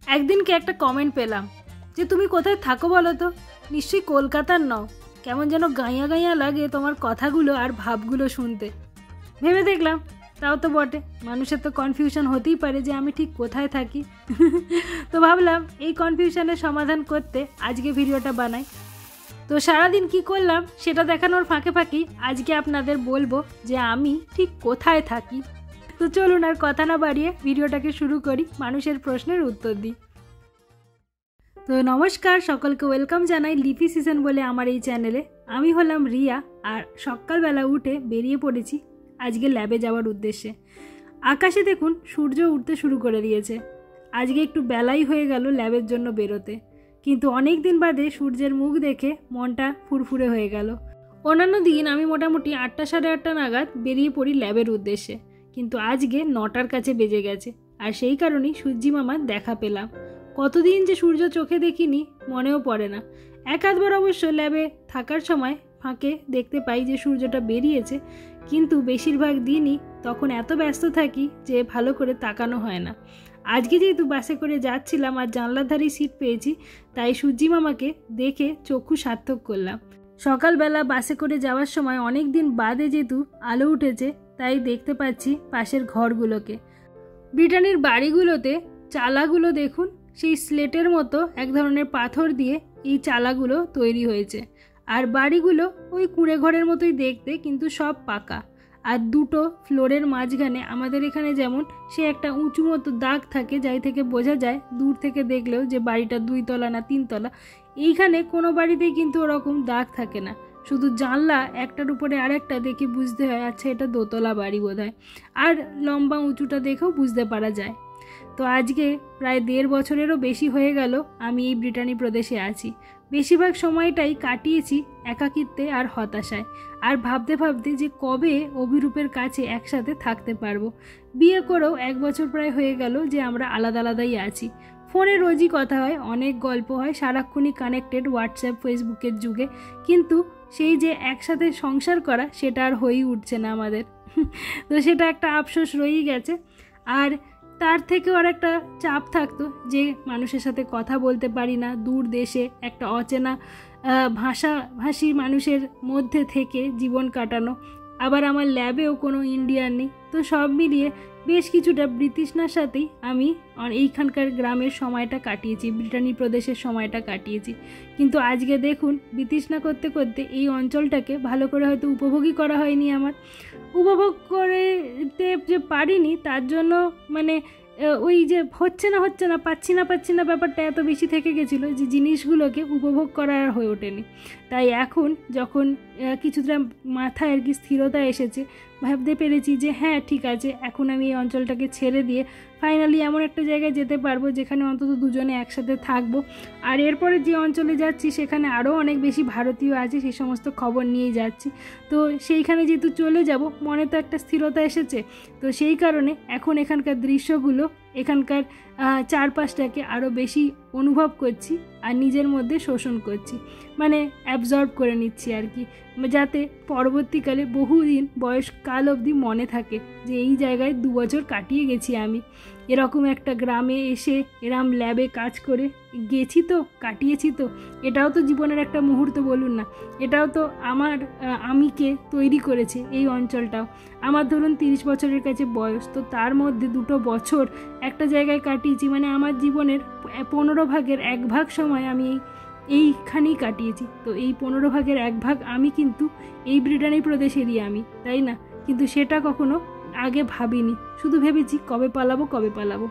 একদিনকে একটা কমেন্ট পেলাম যে তুমি কোথায় থাকো বলো তো, নিশ্চয়ই কলকাতার নও, কেমন যেন গাঁয়া গাঁয়া লাগে তোমার কথাগুলো আর ভাবগুলো শুনতে। ভেবে দেখলাম তাও তো বটে, মানুষের তো কনফিউশন হতেই পারে যে আমি ঠিক কোথায় থাকি। তো ভাবলাম এই কনফিউশনের সমাধান করতে আজকে ভিডিওটা বানাই। তো সারাদিন কি করলাম সেটা দেখানোর ফাঁকে ফাঁকেই আজকে আপনাদের বলবো যে আমি ঠিক কোথায় থাকি। তো চলুন আর কথা না বাড়িয়ে ভিডিওটাকে শুরু করি, মানুষের প্রশ্নের উত্তর দিই। তো নমস্কার, সকলকে ওয়েলকাম জানাই লিপি সিজন বলে আমার এই চ্যানেলে। আমি হলাম রিয়া, আর সকালবেলা উঠে বেরিয়ে পড়েছি আজকে ল্যাবে যাওয়ার উদ্দেশ্যে। আকাশে দেখুন সূর্য উঠতে শুরু করে দিয়েছে। আজকে একটু বেলাই হয়ে গেল ল্যাবের জন্য বেরোতে, কিন্তু অনেক দিন বাদে সূর্যের মুখ দেখে মনটা ফুরফুরে হয়ে গেল। অন্যান্য দিন আমি মোটামুটি 8টা সাড়ে 8টা নাগাদ বেরিয়ে পড়ি ল্যাবের উদ্দেশ্যে, কিন্তু আজকে 9টার কাছে বেজে গেছে, আর সেই কারণেই সূর্যি মামার দেখা পেলাম। কতদিন যে সূর্য চোখে দেখিনি মনেও পড়ে না। এক আধবার অবশ্য ল্যাবে থাকার সময় ফাঁকে দেখতে পাই যে সূর্যটা বেরিয়েছে, কিন্তু বেশিরভাগ দিনই তখন এত ব্যস্ত থাকি যে ভালো করে তাকানো হয় না। আজকে যেহেতু বাসে করে যাচ্ছিলাম আর জানলার ধারেই সিট পেয়েছি, তাই সূর্যি মামাকে দেখে চক্ষু সার্থক করলাম। সকালবেলা বাসে করে যাওয়ার সময় অনেক দিন বাদে যেহেতু আলো উঠেছে, তাই দেখতে পাচ্ছি পাশের ঘরগুলোকে। ব্রিটানির বাড়িগুলোতে চালাগুলো দেখুন, সেই স্লেটের মতো এক ধরনের পাথর দিয়ে এই চালাগুলো তৈরি হয়েছে, আর বাড়িগুলো ওই কুঁড়ে ঘরের মতোই দেখতে, কিন্তু সব পাকা। আর দুটো ফ্লোরের মাঝখানে আমাদের এখানে যেমন সে একটা উঁচু মতো দাগ থাকে, যাই থেকে বোঝা যায় দূর থেকে দেখলেও যে বাড়িটা 2 তলা না 3 তলা। এইখানে কোনো বাড়িতেই কিন্তু ওরকম দাগ থাকে না, শুধু জানলা একটার উপরে আরেকটা দেখে বুঝতে হয় আচ্ছা এটা 2 তলা বাড়ি বোধহয়, আর লম্বা উঁচুটা দেখেও বুঝতে পারা যায়। তো আজকে প্রায় 1.5 বছরেরও বেশি হয়ে গেল আমি এই ব্রিটানি প্রদেশে আছি। বেশিরভাগ সময়টাই কাটিয়েছি একাকিত্বে আর হতাশায়, আর ভাবতে ভাবতে যে কবে অভিরূপের কাছে একসাথে থাকতে পারবো। বিয়ে করেও 1 বছর প্রায় হয়ে গেল যে আমরা আলাদা আলাদাই আছি। ফোনে রোজই কথা হয়, অনেক গল্প হয়, সারাক্ষণই কানেক্টেড হোয়াটসঅ্যাপ ফেসবুকের যুগে, কিন্তু সেই যে একসাথে সংসার করা সেটা আর হয়েই উঠছে না আমাদের। তো সেটা একটা আফসোস রয়েই গেছে। আর তার থেকেও আর একটা চাপ থাকতো যে মানুষের সাথে কথা বলতে পারি না, দূর দেশে একটা অচেনা ভাষাভাষী মানুষের মধ্যে থেকে জীবন কাটানো, আবার আমার ল্যাবেও কোনো ইন্ডিয়ান নেই। তো সব মিলিয়ে বেশ কিছুটা বিতৃষ্ণার সাথেই আমি এইখানকার গ্রামের সময়টা কাটিয়েছি, ব্রিটানি প্রদেশের সময়টা কাটিয়েছি। কিন্তু আজকে দেখুন বিতৃষ্ণা করতে করতে এই অঞ্চলটাকে ভালো করে হয়তো উপভোগই করা হয়নি আমার। উপভোগ করতে যে পারিনি তার জন্য মানে ওই যে হচ্ছে না পাচ্ছি না ব্যাপারটা এত বেশি থেকে গেছিলো যে জিনিসগুলোকে উপভোগ করা আর হয়ে ওঠেনি। তাই এখন যখন কিছুটা মাথায় আর কি স্থিরতা এসেছে, ভাবতে পেরেছি যে হ্যাঁ ঠিক আছে, এখন আমি এই অঞ্চলটাকে ছেড়ে দিয়ে ফাইনালি এমন একটা জায়গায় যেতে পারবো যেখানে অন্তত দুজনে একসাথে থাকবো। আর এরপরে যে অঞ্চলে যাচ্ছি সেখানে আরও অনেক বেশি ভারতীয় আছে, সেই সমস্ত খবর নিয়েই যাচ্ছি। তো সেইখানে যেহেতু চলে যাব, মনে তো একটা স্থিরতা এসেছে, তো সেই কারণে এখন এখানকার দৃশ্যগুলো, এখানকার চারপাশটাকে আরও বেশি অনুভব করছি আর নিজের মধ্যে শোষণ করছি, মানে অ্যাবজর্ব করে নিচ্ছি আর কি, যাতে পরবর্তীকালে বহুদিন বয়সকাল অবধি মনে থাকে যে এই জায়গায় 2 বছর কাটিয়ে গেছি আমি, এরকম একটা গ্রামে এসে এরম ল্যাবে কাজ করে গেছি, তো কাটিয়েছি। তো এটাও তো জীবনের একটা মুহূর্ত বলুন না, এটাও তো আমার আমিকে তৈরি করেছে এই অঞ্চলটাও। আমার ধরুন 30 বছরের কাছে বয়স, তো তার মধ্যে 2 বছর একটা জায়গায় কাটিয়েছি, মানে আমার জীবনের 15 ভাগের 1 ভাগ সময় আমি এইখানেই কাটিয়েছি। তো এই 15 ভাগের 1 ভাগ আমি কিন্তু এই ব্রিটানি প্রদেশেরই আমি, তাই না? কিন্তু সেটা কখনো আগে ভাবিনি, শুধু ভেবেছি কবে পালাবো।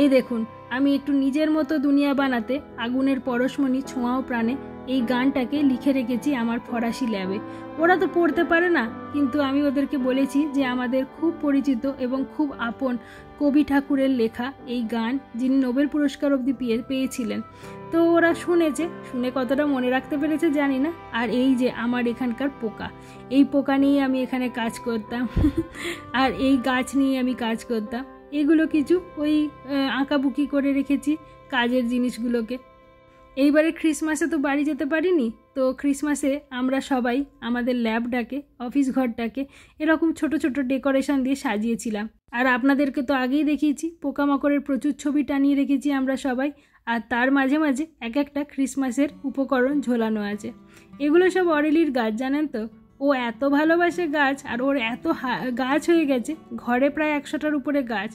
এই দেখুন আমি একটু নিজের মতো দুনিয়া বানাতে আগুনের পরশমণি ছোঁয়াও প্রাণে এই গানটাকে লিখে রেখেছি আমার ফরাসি ল্যাবে। ওরা তো পড়তে পারে না, কিন্তু আমি ওদেরকে বলেছি যে আমাদের খুব পরিচিত এবং খুব আপন কবি ঠাকুরের লেখা এই গান, যিনি নোবেল পুরস্কার অবধি পেয়েছিলেন। তো ওরা শুনেছে, শুনে কতটা মনে রাখতে পেরেছে জানি না। আর এই যে আমার এখানকার পোকা, এই পোকা নিয়ে আমি এখানে কাজ করতাম আর এই গাছ নিয়ে আমি কাজ করতাম, এগুলো কিছু ওই আঁকাবুকি করে রেখেছি কাজের জিনিসগুলোকে। এইবারে ক্রিসমাসে তো বাড়ি যেতে পারিনি, তো ক্রিসমাসে আমরা সবাই আমাদের ল্যাবটাকে, অফিস ঘরটাকে এরকম ছোট ছোট ডেকোরেশন দিয়ে সাজিয়েছিলাম। আর আপনাদেরকে তো আগেই দেখিয়েছি পোকামাকড়ের প্রচুর ছবি টানিয়ে রেখেছি আমরা সবাই, আর তার মাঝে মাঝে এক একটা ক্রিসমাসের উপকরণ ঝোলানো আছে। এগুলো সব অরেলির গাছ, জানেন তো। ও এত ভালোবাসে গাছ, আর ওর এত গাছ হয়ে গেছে, ঘরে প্রায় 100টার উপরে গাছ,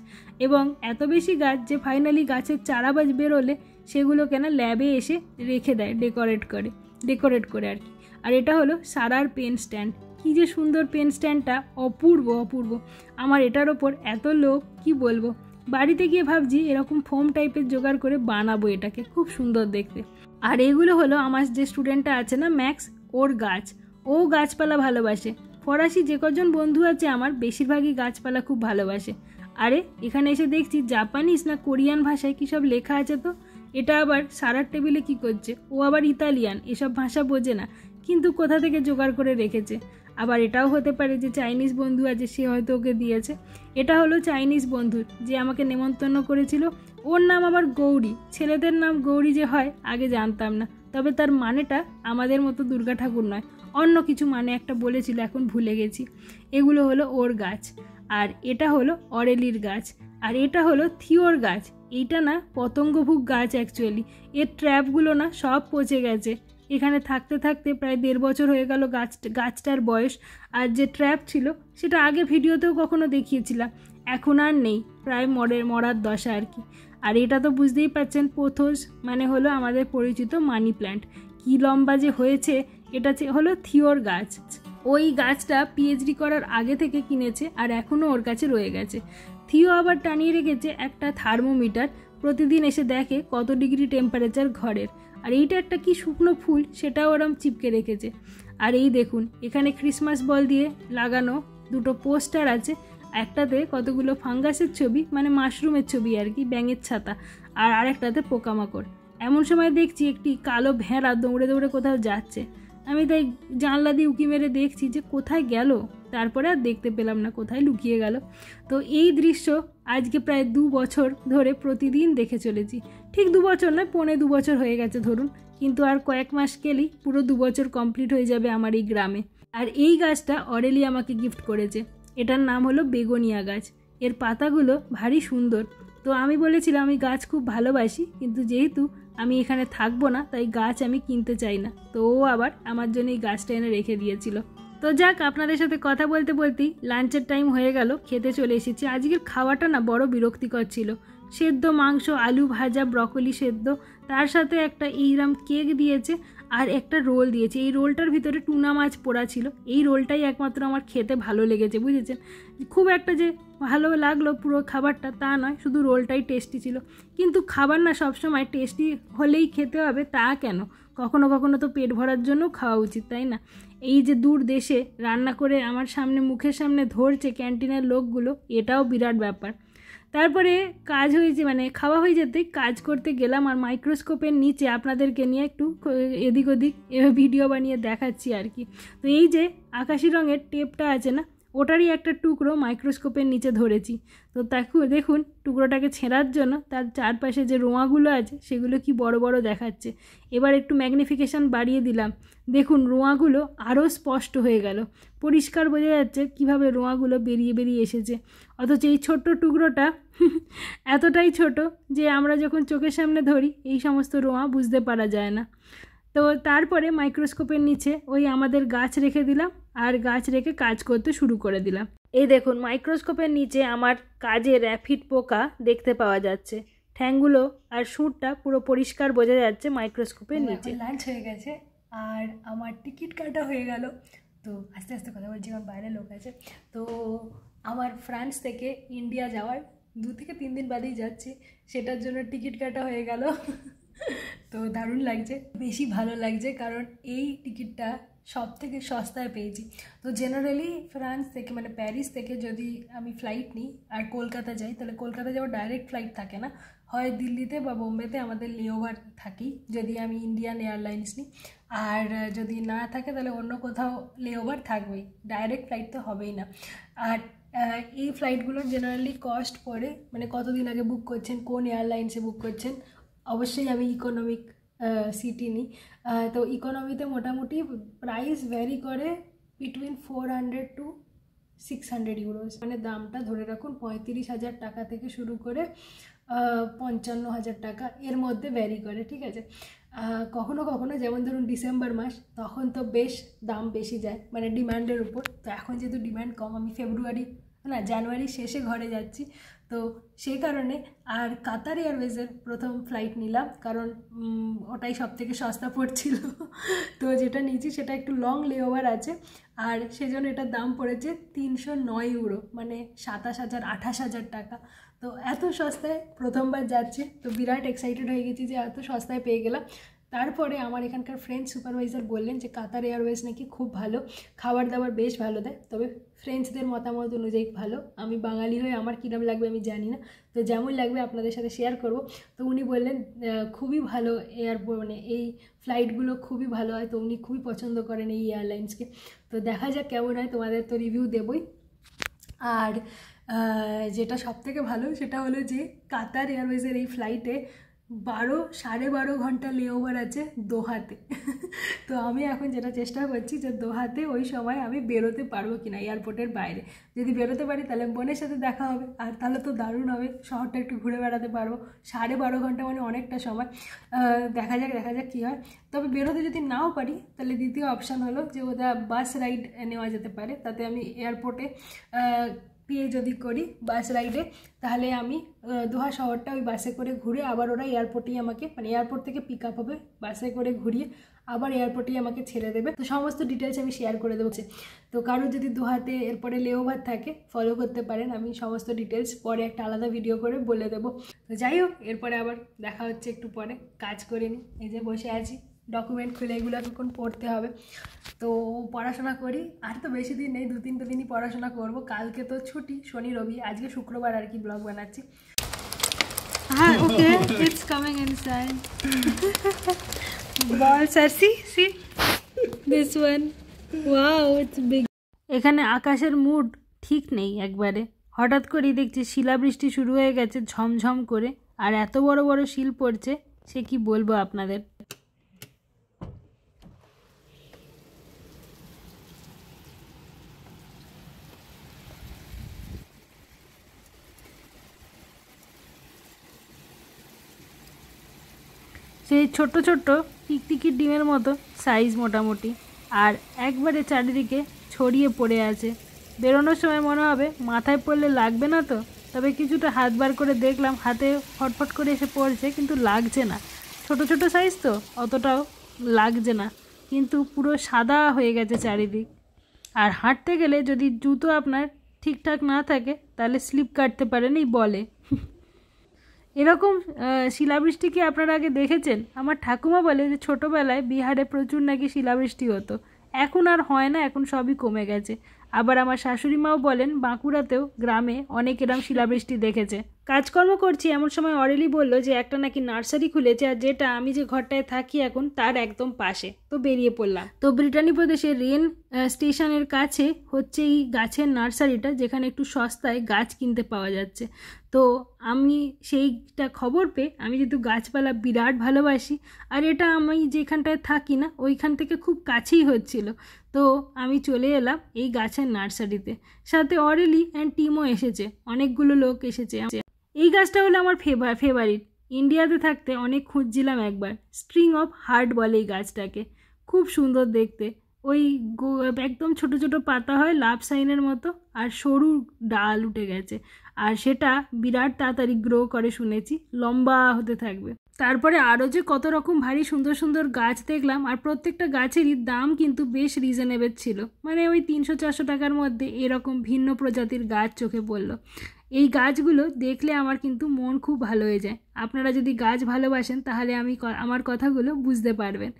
এবং এত বেশি গাছ যে ফাইনালি গাছের চারা বাজ বেরোলে সেগুলোকে না ল্যাবে এসে রেখে দেয় ডেকোরেট করে আর কি। আর এটা হলো সারার পেন স্ট্যান্ড। কী যে সুন্দর পেন স্ট্যান্ডটা, অপূর্ব অপূর্ব। আমার এটার ওপর এত লোভ কি বলবো। বাড়িতে গিয়ে ভাবছি এরকম ফোম টাইপের জোগাড় করে বানাবো, এটাকে খুব সুন্দর দেখতে। আর এগুলো হলো আমার যে স্টুডেন্টটা আছে না ম্যাক্স, ওর গাছ। ও গাছপালা ভালোবাসে। ফরাসি যে কজন বন্ধু আছে আমার বেশিরভাগই গাছপালা খুব ভালোবাসে। আরে এখানে এসে দেখছি জাপানিজ না কোরিয়ান ভাষায় কী সব লেখা আছে। তো এটা আবার সারার টেবিলে কি করছে? ও আবার ইতালিয়ান, এসব ভাষা বোঝে না, কিন্তু কোথা থেকে জোগাড় করে রেখেছে। আবার এটাও হতে পারে যে চাইনিজ বন্ধু আছে, সে হয়তো ওকে দিয়েছে। এটা হলো চাইনিজ বন্ধুর, যে আমাকে নেমন্তন্ন করেছিল। ওর নাম আবার গৌরী। ছেলেদের নাম গৌরী যে হয় আগে জানতাম না, তবে তার মানেটা আমাদের মতো দুর্গা ঠাকুর নয়, অন্য কিছু মানে একটা বলেছিল, এখন ভুলে গেছি। এগুলো হলো ওর গাছ। আর এটা হলো অরেলির গাছ। আর এটা হলো থিওর গাছ। এইটা না পতঙ্গভুক গাছ অ্যাকচুয়ালি। এর ট্র্যাপগুলো না সব পচে গেছে। এখানে থাকতে থাকতে প্রায় 1.5 বছর হয়ে গেল গাছটার বয়স। আর যে ট্র্যাপ ছিল সেটা আগে ভিডিওতেও কখনো দেখিয়েছিলাম, এখন আর নেই, প্রায় মরার দশা আর কি। আর এটা তো বুঝতেই পারছেন, পোথোস মানে হলো আমাদের পরিচিত মানি প্ল্যান্ট। কী লম্বা যে হয়েছে। এটা হলো থিওর গাছ। ওই গাছটা পিএইচডি করার আগে থেকে কিনেছে, আর এখনও ওর কাছে রয়ে গেছে। থিও আবার টানিয়ে রেখেছে একটা থার্মোমিটার, প্রতিদিন এসে দেখে কত ডিগ্রি টেম্পারেচার ঘরের। আর এইটা একটা কি শুকনো ফুল, সেটাও ওরম চিপকে রেখেছে। আর এই দেখুন এখানে ক্রিসমাস বল দিয়ে লাগানো 2টো পোস্টার আছে। একটাতে কতগুলো ফাঙ্গাসের ছবি, মানে মাশরুমের ছবি আর কি, ব্যাঙের ছাতা, আর আরেকটাতে পোকামাকড়। এমন সময় দেখছি একটি কালো ভেড়া দৌড়ে দৌড়ে কোথাও যাচ্ছে। আমি তাই জানলা দিয়ে উঁকি মেরে দেখছি যে কোথায় গেল, তারপরে আর দেখতে পেলাম না কোথায় লুকিয়ে গেল। তো এই দৃশ্য আজকে প্রায় 2 বছর ধরে প্রতিদিন দেখে চলেছি। ঠিক 2 বছর নয়, 2.25 বছর হয়ে গেছে ধরুন, কিন্তু আর কয়েক মাস গেলেই পুরো 2 বছর কমপ্লিট হয়ে যাবে আমার এই গ্রামে। আর এই গাছটা অরেলি আমাকে গিফট করেছে। এটার নাম হলো বেগোনিয়া গাছ। এর পাতাগুলো ভারী সুন্দর। তো আমি বলেছিলাম আমি গাছ খুব ভালোবাসি, কিন্তু যেহেতু আমি এখানে থাকবো না তাই গাছ আমি কিনতে চাই না। তো ও আবার আমার জন্য এই গাছটা এনে রেখে দিয়েছিল। তো যাক, আপনাদের সাথে কথা বলতে বলতেই লাঞ্চের টাইম হয়ে গেল, খেতে চলে এসেছি। আজকের খাওয়াটা না বড় বিরক্তিকর ছিল। সেদ্ধ মাংস, আলু ভাজা, ব্রকলি সেদ্ধ, তার সাথে একটা এইরকম কেক দিয়েছে, আর একটা রোল দিয়েছে। এই রোলটার ভিতরে টুনা মাছ পোড়া ছিল। এই রোলটাই একমাত্র আমার খেতে ভালো লেগেছে, বুঝেছেন। খুব একটা যে ভালো লাগলো পুরো খাবারটা তা নয়, শুধু রোলটাই টেস্টি ছিল। কিন্তু খাবার না সবসময় টেস্টি হলেই খেতে হবে তা কেন, কখনো কখনো তো পেট ভরার জন্য খাওয়া উচিত, তাই না? এই যে দূর দেশে রান্না করে আমার সামনে, মুখের সামনে ধরছে ক্যান্টিনের লোকগুলো, এটাও বিরাট ব্যাপার। তারপরে কাজ হয়েছে, মানে খাওয়া হয়ে যেতেই কাজ করতে গেলাম, আর মাইক্রোস্কোপের নিচে আপনাদেরকে নিয়ে একটু এদিক ওদিক ভিডিও বানিয়ে দেখাচ্ছি আর কি। তো এই যে আকাশি রঙের টেপটা আছে না, ওটারই একটা টুকরো মাইক্রোস্কোপের নিচে ধরেছি। তো দেখুন টুকরোটাকে ছেঁড়ার জন্য তার চারপাশে যে রোঁয়াগুলো আছে সেগুলো কি বড় বড় দেখাচ্ছে। এবার একটু ম্যাগনিফিকেশান বাড়িয়ে দিলাম, দেখুন রোঁয়াগুলো আরও স্পষ্ট হয়ে গেল। পরিষ্কার বোঝা যাচ্ছে কিভাবে রোঁয়াগুলো বেরিয়ে বেরিয়ে এসেছে। অথচ এই ছোট্ট টুকরোটা এতটাই ছোট যে আমরা যখন চোখের সামনে ধরি এই সমস্ত রোঁয়া বুঝতে পারা যায় না। তো তারপরে মাইক্রোস্কোপের নিচে ওই আমাদের গাছ রেখে দিলাম, আর গাছ রেখে কাজ করতে শুরু করে দিলাম। এই দেখুন মাইক্রোস্কোপের নিচে আমার কাজে র্যাফিড পোকা দেখতে পাওয়া যাচ্ছে। ঠ্যাংগুলো আর সুরটা পুরো পরিষ্কার বোঝা যাচ্ছে মাইক্রোস্কোপের নিচে। লাঞ্চ হয়ে গেছে আর আমার টিকিট কাটা হয়ে গেল। তো আস্তে আস্তে কথা বলছি, আমার বাইরে লোক আছে। তো আমার ফ্রান্স থেকে ইন্ডিয়া যাওয়ার 2 থেকে 3 দিন বাদেই যাচ্ছি, সেটার জন্য টিকিট কাটা হয়ে গেল। তো দারুণ লাগছে, বেশি ভালো লাগছে, কারণ এই টিকিটটা সব থেকে সস্তায় পেয়েছি। তো জেনারেলি ফ্রান্স থেকে, মানে প্যারিস থেকে যদি আমি ফ্লাইট নিই আর কলকাতা যাই, তাহলে কলকাতা যাওয়ার ডাইরেক্ট ফ্লাইট থাকে না, হয় দিল্লিতে বা বোম্বেতে আমাদের লেওভার থাকেই, যদি আমি ইন্ডিয়ান এয়ারলাইন্স নিই। আর যদি না থাকে তাহলে অন্য কোথাও লেওভার থাকবেই, ডাইরেক্ট ফ্লাইট তো হবেই না। আর এই ফ্লাইটগুলোর জেনারেলি কস্ট পড়ে, মানে কতদিন আগে বুক করছেন, কোন এয়ারলাইন্সে বুক করছেন। অবশ্যই আমি ইকোনমিক সিটি নিই। তো ইকোনমিতে মোটামুটি প্রাইস ভ্যারি করে বিটুইন 400 to 600 ইউরোস, মানে দামটা ধরে রাখুন 35,000 টাকা থেকে শুরু করে 55,000 টাকা এর মধ্যে ভ্যারি করে, ঠিক আছে। কখনো কখনো যেমন ধরুন ডিসেম্বর মাস, তখন তো বেশ দাম বেশি যায়, মানে ডিমান্ডের উপর। তো এখন যেহেতু ডিমান্ড কম, আমি জানুয়ারির শেষে ঘরে যাচ্ছি, তো সেই কারণে আর কাতার এয়ারওয়েজের প্রথম ফ্লাইট নিলাম, কারণ ওটাই সব থেকে সস্তা পড়ছিল। তো যেটা নিয়েছি সেটা একটু লং লেওভার আছে, আর সেজন্য এটার দাম পড়েছে 309 ইউরো, মানে 27,000-28,000 টাকা। তো এত সস্তায় প্রথমবার যাচ্ছে, তো বিরাট এক্সাইটেড হয়ে গেছি যে এত সস্তায় পেয়ে গেলাম। তারপরে আমার এখানকার ফ্রেঞ্চ সুপারভাইজার বললেন যে কাতার এয়ারওয়েজ নাকি খুব ভালো, খাবার দাবার বেশ ভালো দেয়, তবে ফ্রেঞ্চদের মতামত অনুযায়ী ভালো। আমি বাঙালি হয়ে আমার কীরকম লাগবে আমি জানি না, তো যেমন লাগবে আপনাদের সাথে শেয়ার করব। তো উনি বললেন খুবই ভালো মানে এই ফ্লাইটগুলো খুবই ভালো হয়, তো উনি খুবই পছন্দ করেন এই এয়ারলাইন্সকে। তো দেখা যাক কেমন হয়, তোমাদের তো রিভিউ দেবই। আর যেটা সবথেকে ভালো সেটা হলো যে কাতার এয়ারওয়েজের এই ফ্লাইটে 12-12.5 ঘন্টা লেওভার আছে দোহাতে। তো আমি এখন যেটা চেষ্টা করছি যে দোহাতে ওই সময় আমি বেরোতে পারবো কিনা এয়ারপোর্টের বাইরে। যদি বেরোতে পারি তাহলে বোনের সাথে দেখা হবে, আর তাহলে তো দারুণ হবে, শহরটা একটু ঘুরে বেড়াতে পারবো। 12.5 ঘন্টা মানে অনেকটা সময়। দেখা যাক কী হয়। তবে বেরোতে যদি নাও পারি তাহলে দ্বিতীয় অপশান হলো যে ওদের বাস রাইড নেওয়া যেতে পারে, তাতে আমি এয়ারপোর্টে পেয়ে যদি করি বাস রাইডে, তাহলে আমি দোহা শহরটা ওই বাসে করে ঘুরে আবার ওরা এয়ারপোর্টেই আমাকে, মানে এয়ারপোর্ট থেকে পিক আপ হবে, বাসে করে ঘুরিয়ে আবার এয়ারপোর্টেই আমাকে ছেড়ে দেবে। তো সমস্ত ডিটেলস আমি শেয়ার করে দেবো। তো কারো যদি দোহাতে এরপরে লেওভার থাকে ফলো করতে পারেন, আমি সমস্ত ডিটেলস পরে একটা আলাদা ভিডিও করে বলে দেবো। তো যাই হোক, এরপরে আবার দেখা হচ্ছে একটু পরে, কাজ করে নিই। এই যে বসে আছি, ডকুমেন্ট খুলে এগুলো এখন পড়তে হবে, তো পড়াশোনা করি। আর তো বেশি দিন নেই, 2-3 দিনই পড়াশোনা করব। কালকে তো ছুটি, শনি রবি, আজকে শুক্রবার আর কি ব্লগ বানাচ্ছি। হ্যাঁ, ওকে, ইটস কামিং ইনসাইড। বল সার্সি, see this one, wow it's big. এখানে আকাশের মুড ঠিক নেই একবারে, হঠাৎ করেই দেখছি শিলাবৃষ্টি শুরু হয়ে গেছে ঝমঝম করে, আর এত বড় বড় শিল পড়ছে সে কি বলবো আপনাদের। সেই ছোট্ট ছোট্ট টিকটিকির ডিমের মতো সাইজ মোটামুটি, আর একবারে চারিদিকে ছড়িয়ে পড়ে আছে। বেরোনোর সময় মনে হবে মাথায় পড়লে লাগবে না তো, তবে কিছুটা হাত বার করে দেখলাম হাতে ফটফট করে এসে পড়ছে, কিন্তু লাগছে না। ছোট ছোট সাইজ তো অতটাও লাগছে না, কিন্তু পুরো সাদা হয়ে গেছে চারিদিক। আর হাঁটতে গেলে যদি জুতো আপনার ঠিকঠাক না থাকে তাহলে স্লিপ কাটতে পারেন এই বলে। এরকম শিলাবৃষ্টি কি আপনারা আগে দেখেছেন? আমার ঠাকুমা বলে যে ছোটোবেলায় বিহারে প্রচুর নাকি শিলাবৃষ্টি হতো, এখন আর হয় না, এখন সবই কমে গেছে। আবার আমার শাশুড়ি মাও বলেন বাঁকুড়াতেও গ্রামে অনেক এরম শিলাবৃষ্টি দেখেছে। কাজকর্ম করছি এমন সময় অরেলি বলল যে একটা নাকি নার্সারি খুলেছে, আর যেটা আমি যে ঘরটায় থাকি এখন তার একদম পাশে। তো বেরিয়ে পড়লাম। তো ব্রিটানি প্রদেশের রেন স্টেশনের কাছে হচ্ছে এই গাছের নার্সারিটা, যেখানে একটু সস্তায় গাছ কিনতে পাওয়া যাচ্ছে। তো আমি সেইটা খবর পেয়ে, আমি যেহেতু গাছপালা বিরাট ভালোবাসি, আর এটা আমি যেখানটায় থাকি না ওইখান থেকে খুব কাছেই হচ্ছিল, তো আমি চলে এলাম এই গাছের নার্সারিতে। সাথে অরেলি অ্যান্ড টিমও এসেছে, অনেকগুলো লোক এসেছে। এই গাছটা হলো আমার ফেভারিট। ইন্ডিয়াতে থাকতে অনেক খুঁজছিলাম একবার। স্ট্রিং অফ হার্ট বলে এই গাছটাকে, খুব সুন্দর দেখতে। ওই একদম ছোট ছোট পাতা হয় লাভ সাইনের মতো, আর সরু ডাল উঠে গেছে, আর সেটা বিরাট তাড়াতাড়ি গ্রো করে শুনেছি, লম্বা হতে থাকবে। তারপরে আরও যে কত রকম ভারী সুন্দর সুন্দর গাছ দেখলাম, আর প্রত্যেকটা গাছেরই দাম কিন্তু বেশ রিজনেবল ছিল, মানে ওই 300-400 টাকার মধ্যে এরকম ভিন্ন প্রজাতির গাছ চোখে পড়লো। এই গাছগুলো দেখলে আমার কিন্তু মন খুব ভালো হয়ে যায়। আপনারা যদি গাছ ভালোবাসেন তাহলে আমার কথাগুলো বুঝতে পারবেন।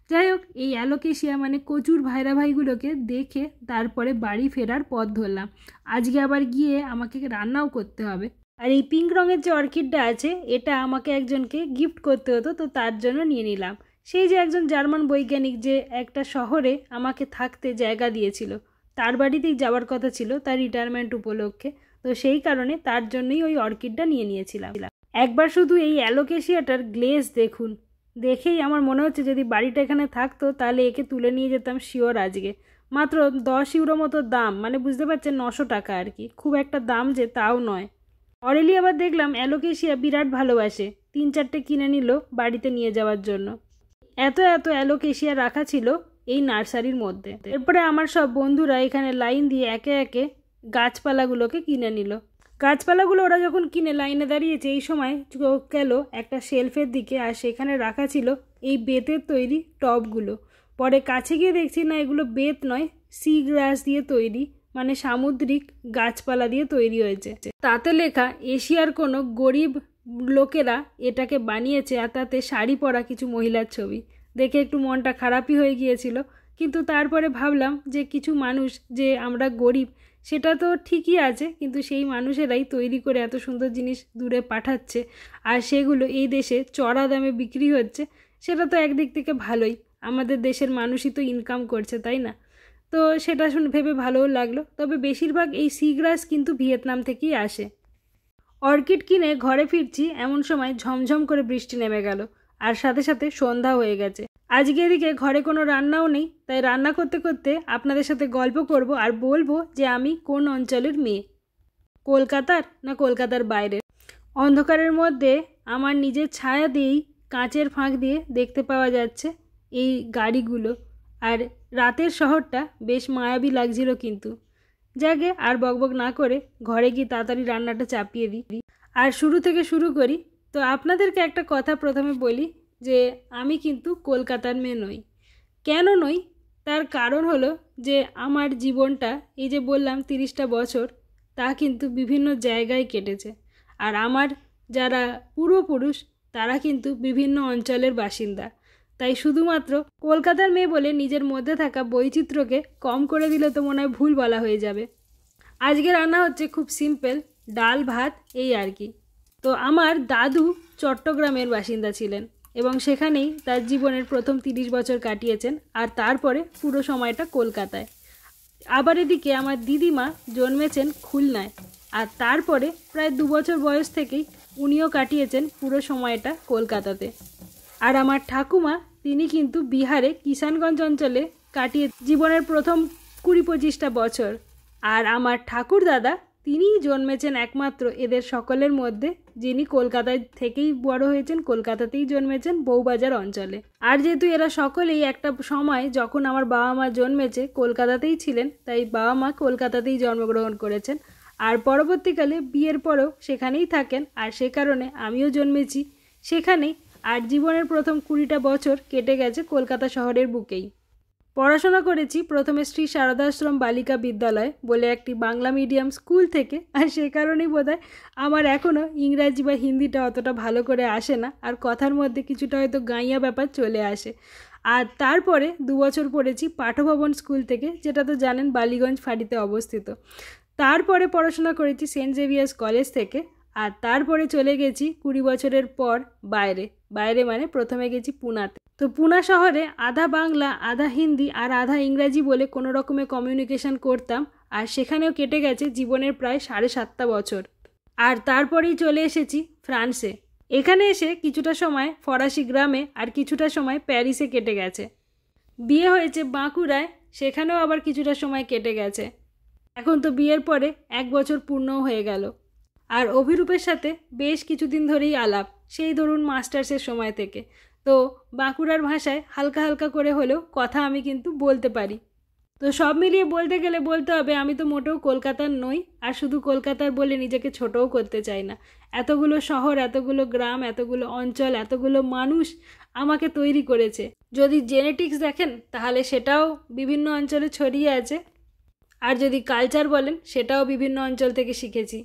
যাই হোক, এই অ্যালোকেশিয়া মানে কচুর ভাইরাভাইগুলোকে দেখে তারপরে বাড়ি ফেরার পথ ধরলাম। আজকে আবার গিয়ে আমাকে রান্নাও করতে হবে। আর এই পিঙ্ক রঙের যে অর্কিডটা আছে এটা আমাকে একজনকে গিফট করতে হতো, তো তার জন্য নিয়ে নিলাম। সেই যে একজন জার্মান বৈজ্ঞানিক যে একটা শহরে আমাকে থাকতে জায়গা দিয়েছিল, তার বাড়িতেই যাওয়ার কথা ছিল তার রিটায়ারমেন্ট উপলক্ষে, তো সেই কারণে তার জন্যই ওই অর্কিডটা নিয়ে নিয়েছিলাম। একবার শুধু এই অ্যালোকেশিয়াটার গ্লেজ দেখুন, দেখেই আমার মনে হচ্ছে যদি বাড়িটা এখানে থাকতো তাহলে একে তুলে নিয়ে যেতাম শিওর আজকে। মাত্র 10 ইউরো মতো দাম, মানে বুঝতে পারছেন 900 টাকা আর কি, খুব একটা দাম যে তাও নয়। অরেলি আবার দেখলাম অ্যালোকেশিয়া বিরাট ভালোবাসে, 3-4টে কিনে নিল বাড়িতে নিয়ে যাওয়ার জন্য। এত এত অ্যালোকেশিয়া রাখা ছিল এই নার্সারির মধ্যে। এরপরে আমার সব বন্ধুরা এখানে লাইন দিয়ে একে একে গাছপালাগুলোকে কিনে নিল। গাছপালাগুলো ওরা যখন কিনে লাইনে দাঁড়িয়েছে, এই সময় চোখ গেল একটা শেলফের দিকে, আর সেখানে রাখা ছিল এই বেতের তৈরি টবগুলো। পরে কাছে গিয়ে দেখছি না, এগুলো বেত নয়, সি গ্রাস দিয়ে তৈরি, মানে সামুদ্রিক গাছপালা দিয়ে তৈরি হয়েছে। তাতে লেখা এশিয়ার কোনো গরিব লোকেরা এটাকে বানিয়েছে, আর তাতে শাড়ি পরা কিছু মহিলার ছবি। দেখে একটু মনটা খারাপই হয়ে গিয়েছিল, কিন্তু তারপরে ভাবলাম যে কিছু মানুষ, যে আমরা গরিব সেটা তো ঠিকই আছে, কিন্তু সেই মানুষেরাই তৈরি করে এত সুন্দর জিনিস দূরে পাঠাচ্ছে, আর সেগুলো এই দেশে চড়া দামে বিক্রি হচ্ছে, সেটা তো একদিক থেকে ভালোই, আমাদের দেশের মানুষই তো ইনকাম করছে, তাই না? তো সেটা ভেবে ভালোও লাগলো। তবে বেশিরভাগ এই সি গ্রাস কিন্তু ভিয়েতনাম থেকেই আসে। অর্কিড কিনে ঘরে ফিরছি, এমন সময় ঝমঝম করে বৃষ্টি নেমে গেল, আর সাথে সাথে সন্ধ্যা হয়ে গেছে। আজকে এদিকে ঘরে কোনো রান্নাও নেই, তাই রান্না করতে করতে আপনাদের সাথে গল্প করব আর বলবো যে আমি কোন অঞ্চলের মেয়ে, কলকাতার না কলকাতার বাইরে। অন্ধকারের মধ্যে আমার নিজের ছায়া দিয়েই কাঁচের ফাঁক দিয়ে দেখতে পাওয়া যাচ্ছে এই গাড়িগুলো, আর রাতের শহরটা বেশ মায়াবী লাগছিল। কিন্তু যাকে আর বকবক না করে ঘরে গিয়ে তাড়াতাড়ি রান্নাটা চাপিয়ে দিই, আর শুরু থেকে শুরু করি। তো আপনাদেরকে একটা কথা প্রথমে বলি যে আমি কিন্তু কলকাতার মেয়ে নই। কেন নই? তার কারণ হলো যে আমার জীবনটা, এই যে বললাম 30টা বছর, তা কিন্তু বিভিন্ন জায়গায় কেটেছে, আর আমার যারা পূর্বপুরুষ তারা কিন্তু বিভিন্ন অঞ্চলের বাসিন্দা। তাই শুধুমাত্র কলকাতার মেয়ে বলে নিজের মধ্যে থাকা বৈচিত্র্যকে কম করে দিলে তো মনে হয় ভুল বলা হয়ে যাবে। আজকে রান্না হচ্ছে খুব সিম্পল, ডাল ভাত, এই আর কি। তো আমার দাদু চট্টগ্রামের বাসিন্দা ছিলেন এবং সেখানেই তার জীবনের প্রথম 30 বছর কাটিয়েছেন, আর তারপরে পুরো সময়টা কলকাতায়। আবার এদিকে আমার দিদিমা জন্মেছেন খুলনায়, আর তারপরে প্রায় 2 বছর বয়স থেকেই উনিও কাটিয়েছেন পুরো সময়টা কলকাতাতে। আর আমার ঠাকুমা, তিনি কিন্তু বিহারে কিষানগঞ্জ অঞ্চলে কাটিয়ে জীবনের প্রথম 20-25টা বছর। আর আমার ঠাকুর দাদা, তিনিই জন্মেছেন একমাত্র এদের সকলের মধ্যে যিনি কলকাতায় থেকেই বড় হয়েছেন, কলকাতাতেই জন্মেছেন, বউবাজার অঞ্চলে। আর যেহেতু এরা সকলেই একটা সময় যখন আমার বাবা মা জন্মেছে কলকাতাতেই ছিলেন, তাই বাবা মা কলকাতাতেই জন্মগ্রহণ করেছেন, আর পরবর্তীকালে বিয়ের পরেও সেখানেই থাকেন, আর সে কারণে আমিও জন্মেছি সেখানেই। আর জীবনের প্রথম 20টা বছর কেটে গেছে কলকাতা শহরের বুকেই। পড়াশোনা করেছি প্রথমে শ্রী শারদাশ্রম বালিকা বিদ্যালয় বলে একটি বাংলা মিডিয়াম স্কুল থেকে, আর সে কারণেই বোধহয় আমার এখনও ইংরাজি বা হিন্দিটা অতটা ভালো করে আসে না, আর কথার মধ্যে কিছুটা হয়তো গাঁইয়া ব্যাপার চলে আসে। আর তারপরে 2 বছর পড়েছি পাঠভবন স্কুল থেকে, যেটা তো জানেন বালিগঞ্জ ফাঁড়িতে অবস্থিত। তারপরে পড়াশোনা করেছি সেন্ট জেভিয়ার্স কলেজ থেকে, আর তারপরে চলে গেছি 20 বছরের পর বাইরে। মানে প্রথমে গেছি পুনাতে। তো পুনা শহরে আধা বাংলা, আধা হিন্দি আর আধা ইংরাজি বলে কোনো রকমে কমিউনিকেশন করতাম, আর সেখানেও কেটে গেছে জীবনের প্রায় 7.5 বছর। আর তারপরেই চলে এসেছি ফ্রান্সে। এখানে এসে কিছুটা সময় ফরাসি গ্রামে আর কিছুটা সময় প্যারিসে কেটে গেছে। বিয়ে হয়েছে বাঁকুড়ায়, সেখানেও আবার কিছুটা সময় কেটে গেছে। এখন তো বিয়ের পরে 1 বছর পূর্ণও হয়ে গেল। আর অভিরূপের সাথে বেশ কিছুদিন ধরেই আলাপ, সেই ধরুন মাস্টার্সের সময় থেকে। তো বাঁকুড়ার ভাষায় হালকা হালকা করে হলেও কথা আমি কিন্তু বলতে পারি। তো সব মিলিয়ে বলতে গেলে বলতে হবে আমি তো মোটেও কলকাতার নই, আর শুধু কলকাতার বলে নিজেকে ছোটও করতে চাই না। এতগুলো শহর, এতগুলো গ্রাম, এতগুলো অঞ্চল, এতগুলো মানুষ আমাকে তৈরি করেছে। যদি জেনেটিক্স দেখেন তাহলে সেটাও বিভিন্ন অঞ্চলে ছড়িয়ে আছে, আর যদি কালচার বলেন সেটাও বিভিন্ন অঞ্চল থেকে শিখেছি।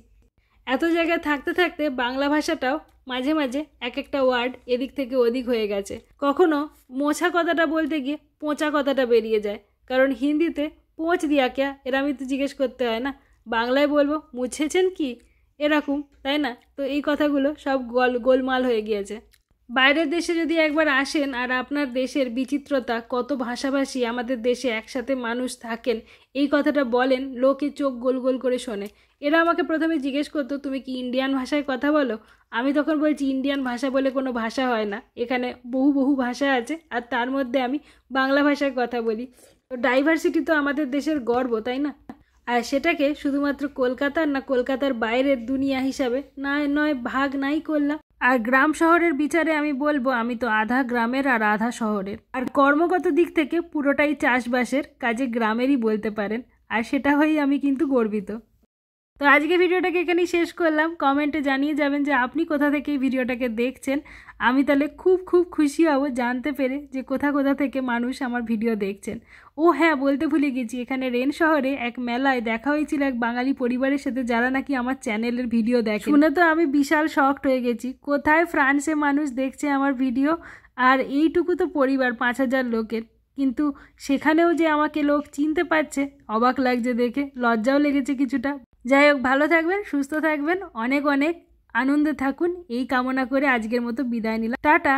এত জায়গায় থাকতে থাকতে বাংলা ভাষাটাও মাঝে মাঝে এক একটা ওয়ার্ড এদিক থেকে ওদিক হয়ে গেছে। কখনো মোছা কথাটা বলতে গিয়ে পোঁচা কথাটা বেরিয়ে যায়, কারণ হিন্দিতে পোঁচ দিয়া ক্যা এরা আমি তো জিজ্ঞেস করতে হয় না, বাংলায় বলবো মুছেছেন কি, এরকম, তাই না? তো এই কথাগুলো সব গোলমাল হয়ে গিয়েছে। বাইরের দেশে যদি একবার আসেন আর আপনার দেশের বিচিত্রতা, কত ভাষাভাষী আমাদের দেশে একসাথে মানুষ থাকেন, এই কথাটা বলেন, লোকে চোখ গোল গোল করে শোনে। এরা আমাকে প্রথমে জিজ্ঞেস করতো তুমি কি ইন্ডিয়ান ভাষায় কথা বলো? আমি তখন বলছি ইন্ডিয়ান ভাষা বলে কোনো ভাষা হয় না, এখানে বহু বহু ভাষা আছে আর তার মধ্যে আমি বাংলা ভাষায় কথা বলি। তো ডাইভার্সিটি তো আমাদের দেশের গর্ব, তাই না? আর সেটাকে শুধুমাত্র কলকাতার না কলকাতার বাইরের দুনিয়া হিসাবে নয় ভাগ নাই করলাম। আর গ্রাম শহরের বিচারে আমি বলবো আমি তো আধা গ্রামের আর আধা শহরের। আর কর্মগত দিক থেকে পুরোটাই চাষবাসের কাজে গ্রামেরই বলতে পারেন, আর সেটা হয়েই আমি কিন্তু গর্বিত। তো আজকে ভিডিওটাকে এখানেই শেষ করলাম। কমেন্টে জানিয়ে যাবেন যে আপনি কোথা থেকে এই ভিডিওটাকে দেখছেন। আমি তাহলে খুব খুব খুশি হব জানতে পেরে যে কোথা কোথা থেকে মানুষ আমার ভিডিও দেখছেন। ও হ্যাঁ, বলতে ভুলে গেছি, এখানে রেন শহরে এক মেলায় দেখা হয়েছিল এক বাঙালি পরিবারের সাথে যারা নাকি আমার চ্যানেলের ভিডিও দেখে। শুনে তো আমি বিশাল শকড হয়ে গেছি, কোথায় ফ্রান্সে মানুষ দেখছে আমার ভিডিও, আর এইটুকু তো পরিবার 5,000 লোকের, কিন্তু সেখানেও যে আমাকে লোক চিনতে পারছে, অবাক লাগছে দেখে, লজ্জাও লেগেছে কিছুটা। যাই হোক, ভালো থাকবেন, সুস্থ থাকবেন, অনেক অনেক আনন্দে থাকুন, এই কামনা করে আজকের মতো বিদায় নিলাম। টাটা।